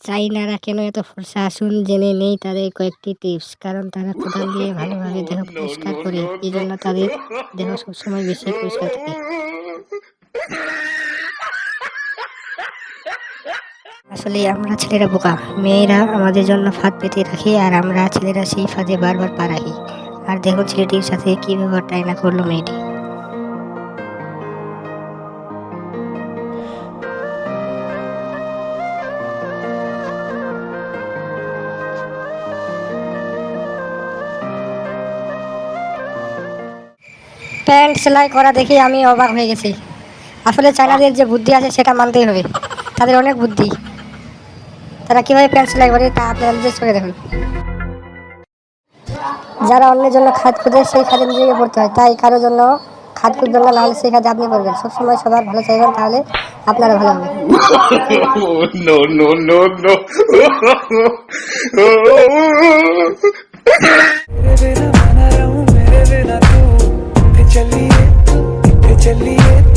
চাইনারা কেন এত ফর্সা আসুন জেনে নেই তাদের কয়েকটি টিপস। কারণ তারা কোদাল দিয়ে ভালোভাবে দেহ পরিষ্কার করে, এই জন্য তাদের দেহ সবসময় বেশি পরিষ্কার থাকে। আসলে আমরা ছেলেরা বোকা, মেয়েরা আমাদের জন্য ফাঁদ পেতে রাখে আর আমরা ছেলেরা সেই ফাঁদে বারবার পা রাখি। আর দেখো ছেলেটির সাথে কি ব্যবহারটাই না করলো মেয়েটি। প্যান্ট সেলাই করা দেখে আমি অবাক হয়ে গেছি। আসলে চাইনাদের যে বুদ্ধি আছে সেটা মানতেই হবে, তাদের অনেক বুদ্ধি। তারা কীভাবে প্যান্ট সেলাই করে তা আপনারা নিজের চোখে দেখুন। যারা অন্যের জন্য খাদ খুঁজে সেই খাদে নিজেকে পড়তে হয়, তাই কারোর জন্য খাদ খুঁজবেন না, নাহলে সেই খাদে আপনি পড়বেন। সবসময় সবার ভালো চাইবেন, তাহলে আপনারা ভালো হবে। No, no, no, no. मेरे बिना मैं ना रहूं, मेरे बिना तू चलिए